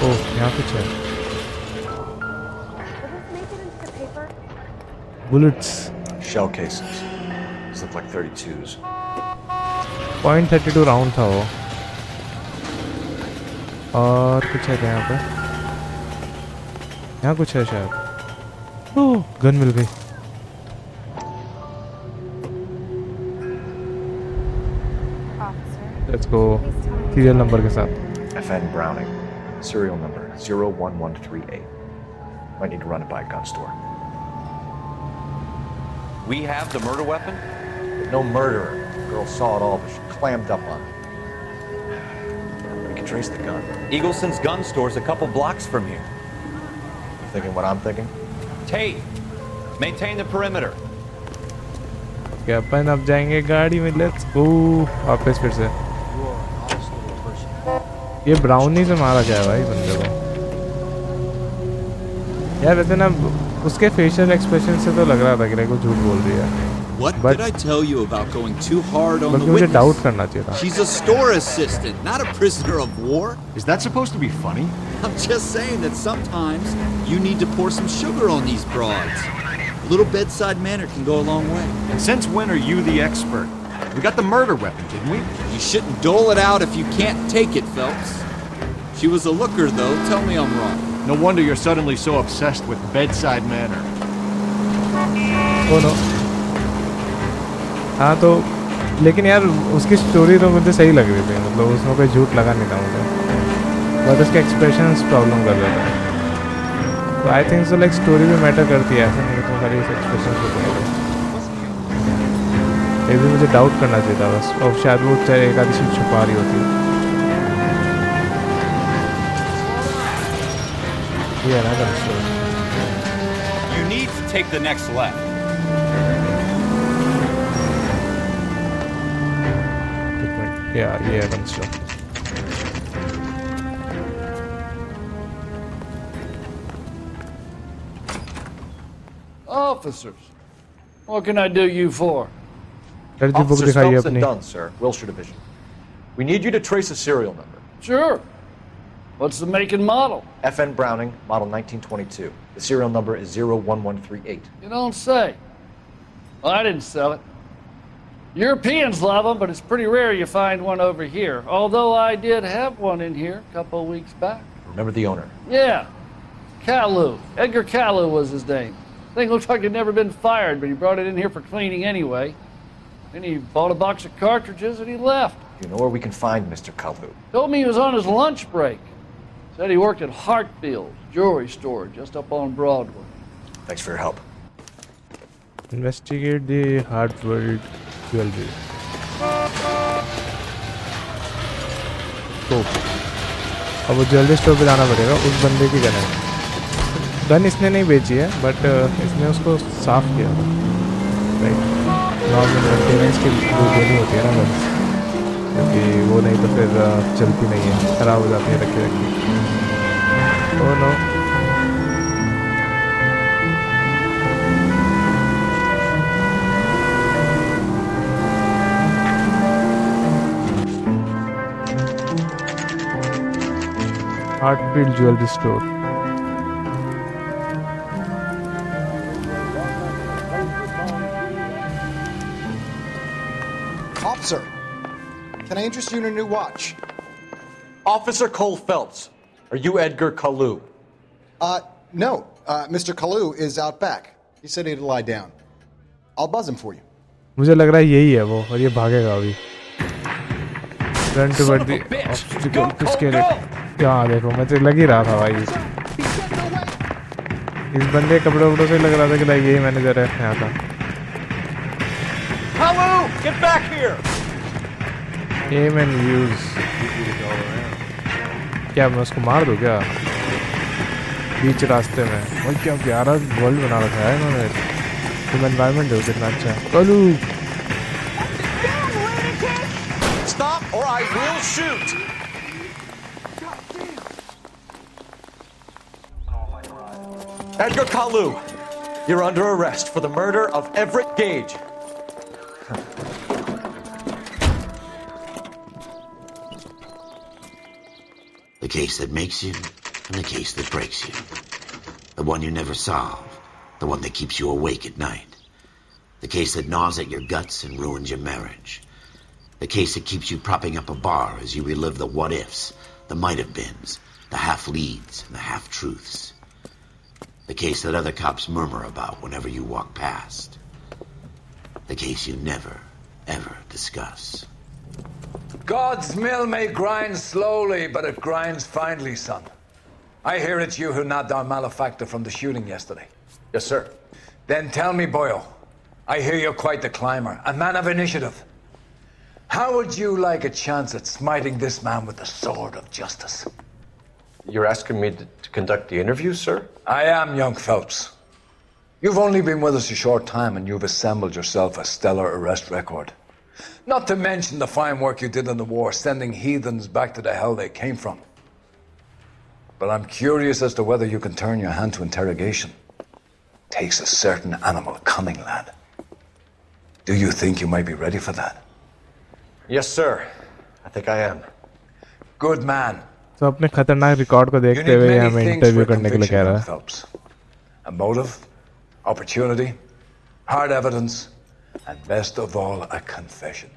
ओह यहाँ कुछ है. Bullets. Shell cases. These look like 32s. .32 round था वो. और कुछ है क्या यहाँ पे? यहाँ कुछ है शायद. ओह गन मिल गई. Let's go. सीरियल नंबर के साथ। FN Browning, serial number 01138. Might need to run it by a gun store. We have the murder weapon? No murderer. The girl saw it all, but she clammed up on it. We can trace the gun. Eagleson's gun store's a couple blocks from here. You thinking what I'm thinking? Tate, maintain the perimeter. क्या अपन अब जाएंगे गाड़ी में, let's go वापस फिर से। ये brownie से मारा गया है भाई बंदे को यार। वैसे ना उसके फेशियल एक्सप्रेशन से तो लग रहा था कि वो झूठ बोल रही है। What did I tell you about going too hard on the मुझे witness? डाउट करना चाहिए था। She's a store assistant, not a prisoner of war. Is that supposed to be funny? I'm just saying that sometimes you need to pour some sugar on these broads. A little bedside manner can go a long way. And since when are you the expert? We got the murder weapon, didn't we? You shouldn't dole it out if you can't take it, Phelps. She was a looker, though. Tell me I'm wrong. No wonder you're suddenly so obsessed with bedside manner. Oh no. हाँ तो लेकिन यार उसकी story तो मुझे सही लग रही थी, मतलब उसमें कोई झूठ लगा नहीं था मुझे, बट उसके एक्सप्रेशंस प्रॉब्लम कर रहे थे। तो I think so like story भी मैटर करती है, ऐसा नहीं तो खाली एक्सप्रेशंस होते हैं। एक भी मुझे डाउट करना चाहिए था बस, और शायद वो चाहे एक आधी चीज छुपा रही होती है। ये ना You need to take the next left. Yeah, that's true. Officers, what can I do you for? Officer Phelps and Dunn, sir. Wilshire Division. We need you to trace a serial number. Sure. What's the make and model? FN Browning, model 1922. The serial number is 01138. You don't say. Well, I didn't sell it. Europeans love them, but it's pretty rare you find one over here. Although I did have one in here a couple of weeks back. Remember the owner? Yeah. Kalu. Edgar Kalu was his name. Thing looks like he'd never been fired, but he brought it in here for cleaning anyway. Then he bought a box of cartridges and he left. You know where we can find Mr. Kalu? Told me he was on his lunch break. Said he worked at Hartfield's jewelry store just up on Broadway. Thanks for your help. Investigate the Hartfield jewelry. तो अब वो jewellery store पे जाना पड़ेगा। उस बंदे की gun है, गन इसने नहीं बेची है, बट इसने उसको साफ किया था। राइट, नॉर्मल मेंटेनेंस की वो देनी होती है ना गन, क्योंकि वो नहीं तो फिर चलती नहीं है, ख़राब हो जाती है रखी रखी। Oh no, Hartfield jewelry store. Officer, can I interest you in a new watch? Officer Cole Phelps. Are you Edgar Kalu? No. Mr. Kalu is out back. He said he'd lie down. I'll buzz him for you. मुझे लग रहा है यही है वो, और ये भागेगा अभी। Run toward the obstacle to scale it. क्या देखो, मुझे लग ही रहा था भाई, इस बंदे कपड़ों से लग रहा था कि लाइक यही मैनेजर है यहाँ का। Kalu, get back here! Aim and use. क्या मैं उसको मार दूँ क्या बीच रास्ते में? भाई क्या प्यारा वर्ल्ड बना रखा है इन्होंने, तुम एनवायरनमेंट हो कितना अच्छा है। कलू Stop or I will shoot! Edgar Kalu, you're under arrest for the murder of Everett Gage. The case that makes you and the case that breaks you. The one you never solve. The one that keeps you awake at night. The case that gnaws at your guts and ruins your marriage. The case that keeps you propping up a bar as you relive the what-ifs, the might-have-beens, the half-leads, and the half-truths. The case that other cops murmur about whenever you walk past. The case you never, ever discuss. God's mill may grind slowly, but it grinds finely, son. I hear it's you who nabbed our malefactor from the shooting yesterday. Yes, sir. Then tell me, boyo, I hear you're quite the climber, a man of initiative. How would you like a chance at smiting this man with the sword of justice? You're asking me to conduct the interview, sir? I am, young Phelps. You've only been with us a short time and you've assembled yourself a stellar arrest record. Not to mention the fine work you did in the war, sending heathens back to the hell they came from. But I'm curious as to whether you can turn your hand to interrogation. Takes a certain animal cunning, lad. Do you think you might be ready for that? Yes, sir. I think I am. Good man. तो अपने खतरनाक record को देखते हुए हमें interview करने के लिए कह रहा है. A motive, opportunity, hard evidence, and best of all, a confession.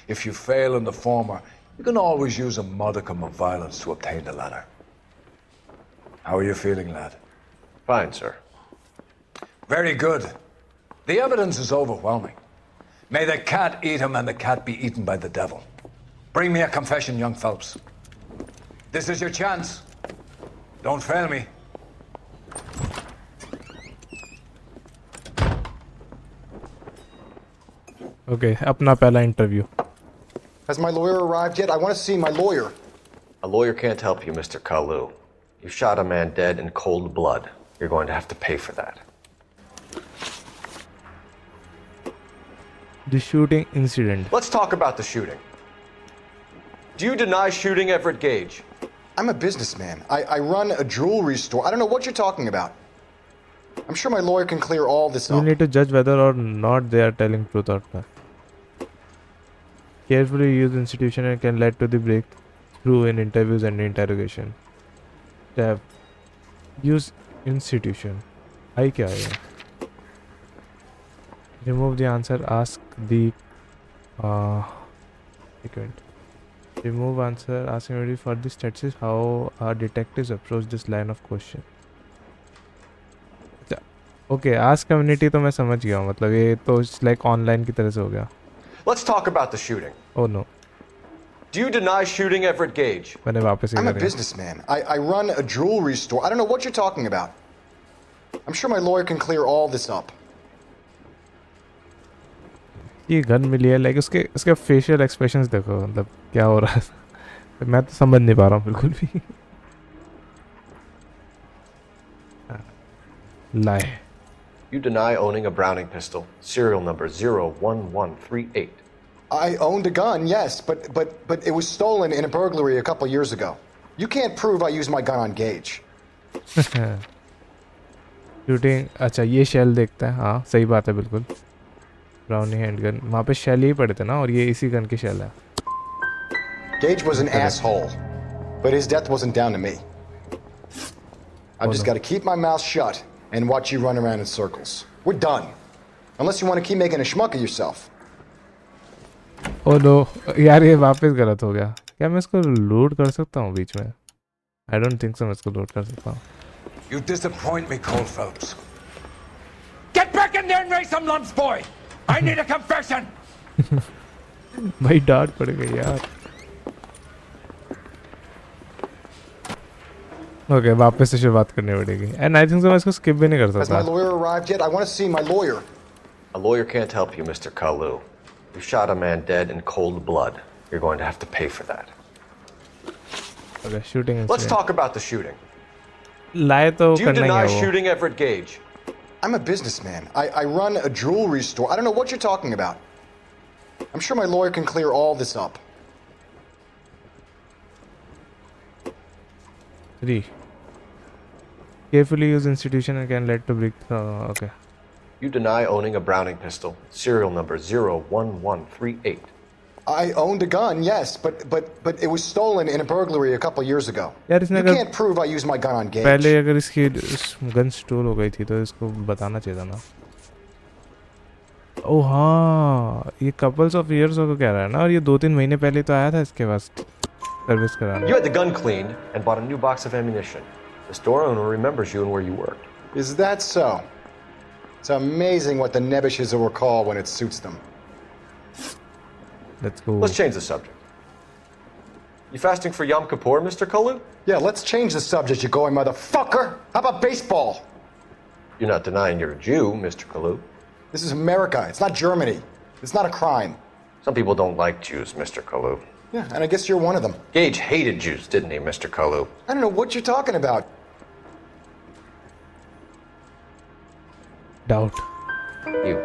If you fail in the former, you can always use a modicum of violence to obtain the latter. How are you feeling, lad? Fine, sir. Very good. The evidence is overwhelming. May the cat eat him and the cat be eaten by the devil. Bring me a confession, young Phelps. This is your chance. Don't fail me. Okay, अपना पहला interview. Has my lawyer arrived yet? I want to see my lawyer. A lawyer can't help you, Mr. Kalu. You shot a man dead in cold blood. You're going to have to pay for that. The shooting incident. Let's talk about the shooting. Do you deny shooting Everett Gage? I'm a businessman. I run a jewelry store. I don't know what you're talking about. I'm sure my lawyer can clear all this You up. need to judge whether or not they are telling truth or not. Carefully use institution and can lead to the breakthrough in interviews and interrogation. Tab. Use institution. I क्या है? Remove the answer. Ask the. Second. Remove answer. Asking ready for the statistics. How our detectives approach this line of question. Okay, ask community तो मैं समझ गया हूँ. मतलब ये तो like online की तरह से हो गया. Let's talk about the shooting. Oh no. Do you deny shooting Everett Gage? मैंने वापस I'm a businessman. I run a jewelry store. I don't know what you're talking about. I'm sure my lawyer can clear all this up. ये gun मिली है. Like उसके facial expressions देखो. मतलब क्या हो रहा है. मैं तो समझ नहीं पा रहा हूँ बिल्कुल भी. Lie. You deny owning a Browning pistol, serial number 01138. I owned a gun, yes, but it was stolen in a burglary a couple years ago. You can't prove I used my gun on Gage. Shooting. अच्छा ये shell देखता है. हाँ सही बात है बिल्कुल. Brownie handgun. वहाँ पे शेल ही पड़े थे ना. और ये इसी गन की शेल है. Gage was an asshole, but his death wasn't down to me. I've just got to keep my mouth shut and watch you run around in circles. We're done. Unless you want to keep making a schmuck of yourself. Oh no. यार ये वापस गलत हो गया. क्या मैं इसको load कर सकता हूँ बीच में? I don't think so. मैं इसको लोड कर सकता हूँ. You disappoint me, Cole Phelps. Get back in there and raise some lumps, boy. I need a confession. भाई डांट पड़ गई यार. ओके वापस से शुरुआत करनी पड़ेगी. एंड आई थिंक सो मैं इसको स्किप भी नहीं कर Has सकता. my lawyer arrived yet? I want to see my lawyer. A lawyer can't help you, Mr. Kalu. You shot a man dead in cold blood. You're going to have to pay for that. Okay, shooting incident. Let's talk about the shooting. lie तो Do you करना ही deny है वो. shooting Everett Gage? I'm a businessman. I run a jewelry store. I don't know what you're talking about. I'm sure my lawyer can clear all this up. 3. Carefully use institution and can lead to break. Okay. You deny owning a Browning pistol, serial number 01138. I owned a gun, yes, but it was stolen in a burglary a couple years ago. यार इसने You अगर can't prove I used my gun on Gage. पहले अगर इसकी gun stall हो गई थी तो इसको बताना चाहिए था ना. ओह हाँ ये कपल्स ऑफ इयर्स को कह रहा है ना. और ये 2-3 महीने पहले तो आया था इसके पास सर्विस कराने. You had the gun cleaned and bought a new box of ammunition. The store owner remembers you and where you worked. Is that so? It's amazing what the nebbishes will recall when it suits them. Let's go. Let's change the subject. You fasting for Yom Kippur, Mr. Kalu? Yeah, let's change the subject, you going motherfucker. How about baseball? You're not denying you're a Jew, Mr. Kalu. This is America. It's not Germany. It's not a crime. Some people don't like Jews, Mr. Kalu. Yeah, and I guess you're one of them. Gage hated Jews, didn't he, Mr. Kalu? I don't know what you're talking about. Doubt. You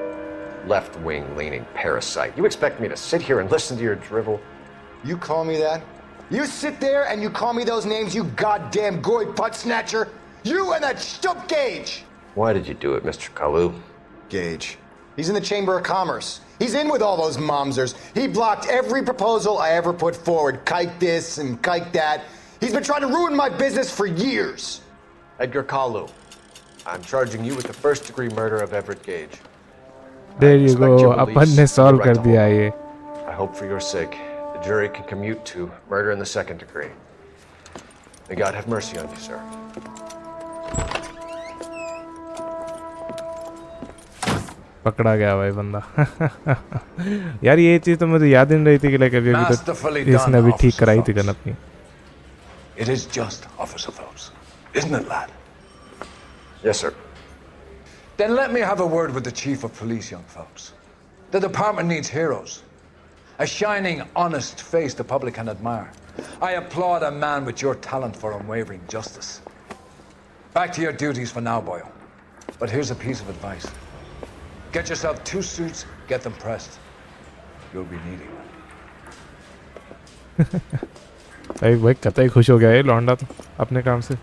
left-wing leaning parasite. You expect me to sit here and listen to your drivel? You call me that? You sit there and you call me those names, you goddamn goy putt snatcher? You and that stup Gage! Why did you do it, Mr. Kalu? Gage. He's in the Chamber of Commerce. He's in with all those momsers. He blocked every proposal I ever put forward. Kike this and kike that. He's been trying to ruin my business for years. Edgar Kalu, I'm charging you with the first-degree murder of Everett Gage. There you go. अपन ने solve कर दिया ये. I hope for your sake, the jury can commute to murder in the second degree. May God have mercy on you, sir. पकड़ा गया भाई बंदा. यार ये चीज तो मुझे याद नहीं रही थी कि अभी तो इसने अभी ठीक कराई थी गन अपनी. It is just, Officer Phelps. Isn't it, lad? Yes, sir. Then let me have a word with the Chief of Police, young Phelps. The department needs heroes. A shining, honest face the public can admire. I applaud a man with your talent for unwavering justice. Back to your duties for now, boyo. But here's a piece of advice. Get yourself 2 suits, get them pressed. You'll be needing them. भाई कतई खुश हो गया ये लौंडा तो अपने काम से.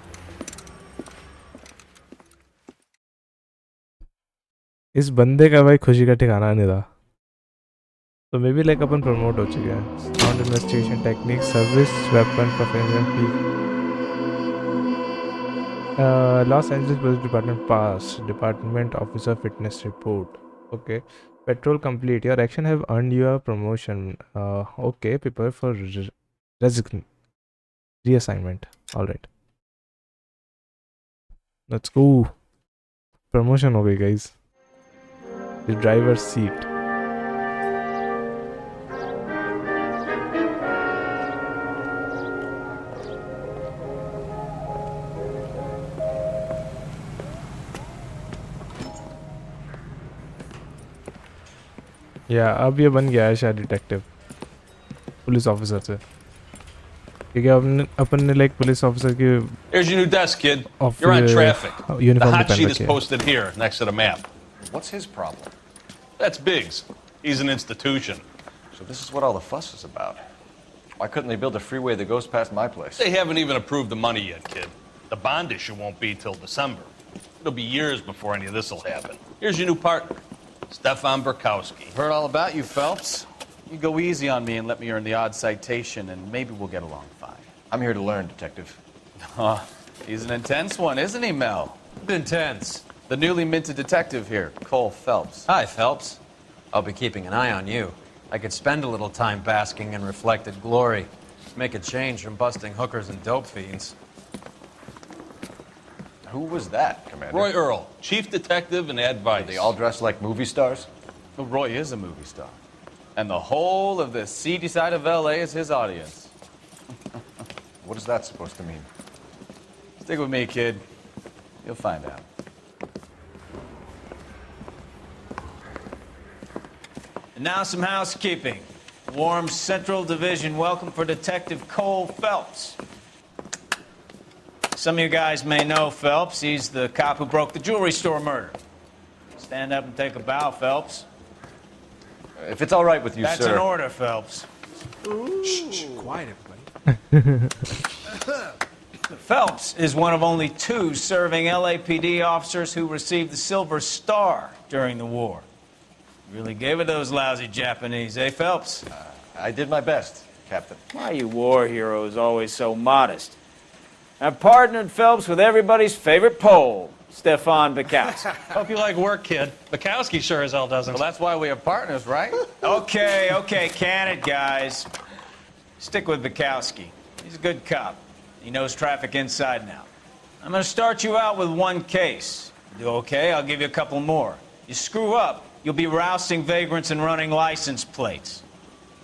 इस बंदे का भाई खुशी का ठिकाना नहीं था. तो may be like upon promote हो चुके हैं. Sound investigation technique service weapon professional Los Angeles police department pass department officer fitness report. Okay petrol complete. Your action have earned you a promotion. Okay prepare for reassignment. All right, let's go. Promotion हो गई guys. The driver's seat. अब ये बन गया है शायद detective police officer से. ठीक है अपन ने लाइक पुलिस ऑफिसर की. Here's your new desk, kid. You're on traffic. The hot sheet is posted here next to the map. What's his problem? That's Biggs. He's an institution. So this is what all the fuss is about. Why couldn't they build a freeway that goes past my place? They haven't even approved the money yet, kid. The bond issue won't be till December. It'll be years before any of this will happen. Here's your new partner, Stefan Burkowski. Heard all about you, Phelps. You go easy on me and let me earn the odd citation, and maybe we'll get along fine. I'm here to learn, Detective. He's an intense one, isn't he, Mel? Intense. The newly minted detective here, Cole Phelps. Hi, Phelps. I'll be keeping an eye on you. I could spend a little time basking in reflected glory. Make a change from busting hookers and dope fiends. Who was that, Commander? Roy Earl, chief detective and advice. Are they all dressed like movie stars? Well, Roy is a movie star. And the whole of the seedy side of L.A. is his audience. What is that supposed to mean? Stick with me, kid. You'll find out. And now some housekeeping. Warm Central Division welcome for Detective Cole Phelps. Some of you guys may know Phelps. He's the cop who broke the jewelry store murder. Stand up and take a bow, Phelps. If it's all right with you, That's sir. That's an order, Phelps. Shh, quiet, everybody. Phelps is one of only 2 serving LAPD officers who received the Silver Star during the war. Really gave it those lousy Japanese, eh, Phelps? I did my best, Captain. Why you war heroes always so modest? I've partnered Phelps with everybody's favorite Pole, Stefan Bukowski. Hope you like work, kid. Bukowski sure as hell doesn't. Well, that's why we have partners, right? Okay, can it, guys. Stick with Bukowski. He's a good cop. He knows traffic inside and out. I'm going to start you out with 1 case. You do okay, I'll give you a couple more. You screw up, you'll be rousting vagrants and running license plates.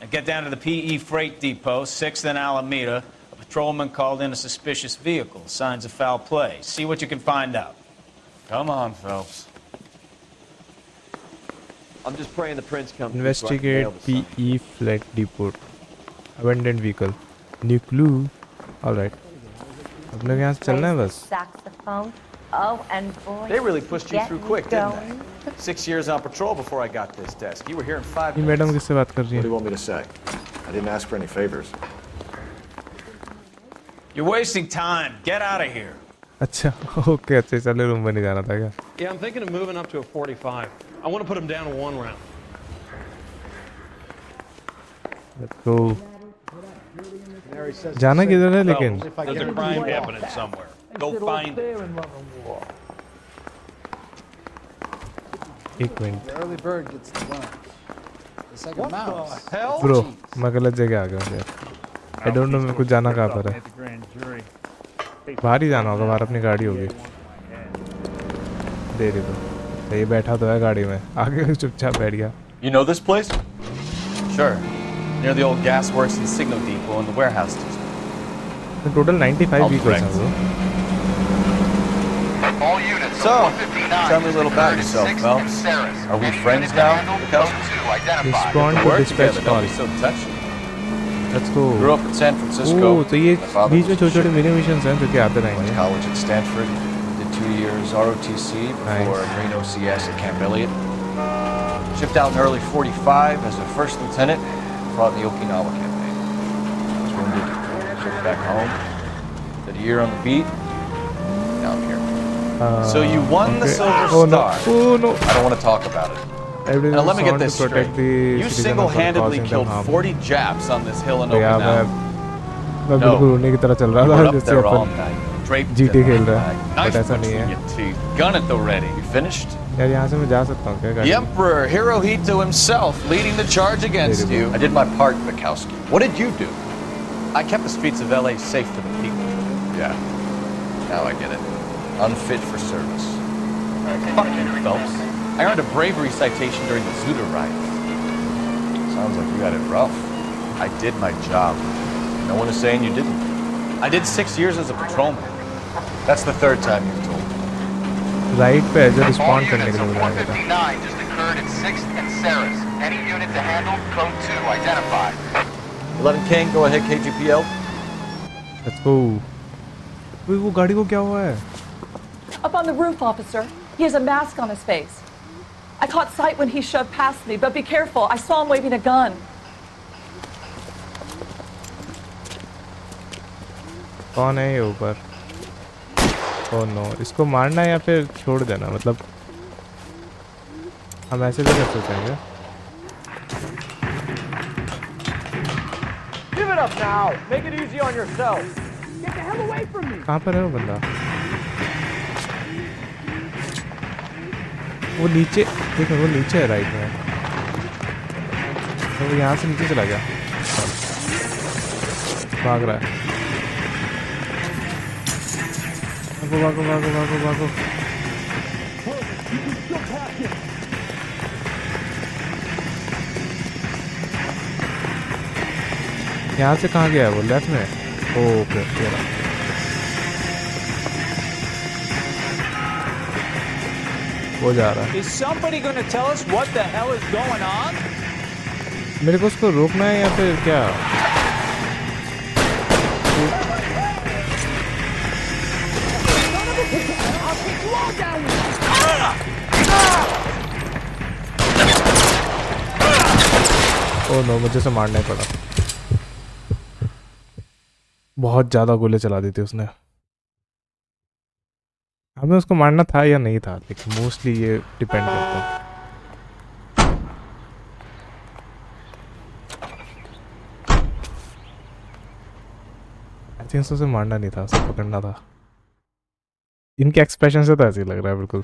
Now get down to the PE freight depot, 6th and Alameda. A patrolman called in a suspicious vehicle. Signs of foul play. See what you can find out. Come on, Phelps. I'm just praying the prince comes. Investigate PE freight depot. Abandoned vehicle. New clue. All right. अब लोग यहाँ से चलना है बस. Saxophone. Oh, and boy. They really pushed you through quick, didn't going. they? 6 years on patrol before I got this desk. You were here in 5 ये minutes. Madam किससे बात कर रही What do है? you want me to say? I didn't ask for any favors. You're wasting time. Get out of here. अच्छा, okay, अच्छे चले room में नहीं जाना था क्या? Yeah, I'm thinking of moving up to a 45. I want to put him down to 1 round. Let's go. जाना किधर है लेकिन? There's a crime happening somewhere. Go find it. एक minute. The early bird gets the worm. It's like a mouse. Bro, मैं गलत जगह आ गया यार. I don't know मेरे को जाना कहाँ पर है. बाहर ही जाना होगा, बाहर अपनी गाड़ी होगी. दे दे दो. ये बैठा तो है गाड़ी में. आगे चुपचाप बैठ गया. You know this place? Sure. Near the old gas works and signal depot and the warehouse district. The total 95 vehicles हैं bro. So, tell me a little about yourself, Phelps. Are we friends now, Respond to dispatch call. So touchy. Let's go. Grew up in San Francisco. Oh, तो ये बीच में छोटे-छोटे mini missions हैं जो कि आते रहेंगे. Went to college at Stanford. Did 2 years ROTC before Green OCS at Camp Elliott. Shipped out in early 45 as a first lieutenant. Fought in the Okinawa campaign. Was wounded. Shipped back home. Did a year on the beat. Now I'm here. So you won the Silver Oh no! Star. Oh no! I don't want to talk about it. Everything Now let me is get on this to protect straight. the You citizen of single-handedly causing killed them harm. 40 Japs on this hill in तो यार Okinawa. मैं बिल्कुल उन्हीं की तरह चल रहा You था were up जैसे there all upon night, draped GT in खेल my रहा है. bag, But knife ऐसा नहीं between है. your teeth, gun at the ready. You finished? यार यहाँ से मैं जा सकता हूँ क्या The गाड़ी? Emperor Hirohito himself leading the charge against you. I did my part, Bukowski. What did you do? I kept the streets of LA safe for the people. Yeah. Now I get it. Unfit for service. Fucking Phelps. I earned a bravery citation during the Zuda riots. Sounds like you had it rough. I did my job. No one is saying you didn't. I did 6 years as a patrolman. That's the 3rd time you've told me. Right पे है जो respond करने के लिए बुलाया गया था. 459 just occurred at 6th and Saris. Any unit to handle, code 2 identified. 11 King, go ahead, KGPL. Let's go. वो गाड़ी को क्या हुआ है? Up on the roof, officer. He has a mask on his face. I caught sight when he shoved past me, but be careful. I saw him waving a gun. कौन है ये ऊपर? Oh no, इसको मारना है या फिर छोड़ देना? मतलब हम ऐसे भी कर सकते हैं क्या? Give it up now. Make it easy on yourself. Get the hell away from me. कहाँ पर है वो बंदा? वो नीचे, देखो वो नीचे है राइट में. तो वो यहाँ से नीचे चला गया. भाग रहा है. भागो भागो भागो भागो भागो. यहाँ से कहाँ गया है वो? लेफ्ट में. ओके तेरा. वो जा रहा है. Is somebody going to tell us what the hell is going on? मेरे को उसको रोकना है या फिर क्या? ओह नो, मुझे से मारना ही पड़ा. बहुत ज़्यादा गोले चला दी थी उसने. हमें उसको मारना था या नहीं था, लेकिन मोस्टली ये डिपेंड करता है. आई थिंक उसे मारना नहीं था, उसे पकड़ना था. इनके एक्सप्रेशन से तो ऐसे ही लग रहा है बिल्कुल.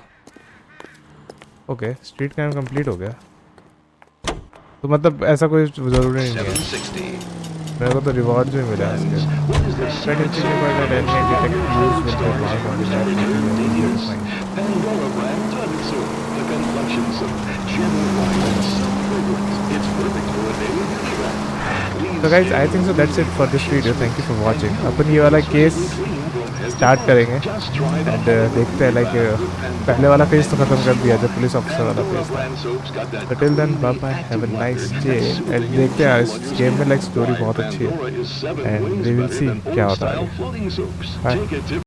ओके, स्ट्रीट क्राइम कंप्लीट हो गया. तो मतलब ऐसा कोई ज़रूरी नहीं है. मेरे को तो रिवॉर्ड भी मिला है इसके. So guys, I think so that's it for this video. Thank you for watching. अपन ये वाला केस स्टार्ट करेंगे एंड देखते हैं लाइक पहले वाला फेज तो ख़त्म कर दिया जब पुलिस ऑफिसर वाला फेज था. But till then bye bye, have a nice day. And देखते हैं इस गेम में लाइक स्टोरी बहुत अच्छी है एंड वी विल सी क्या होता है. बाय.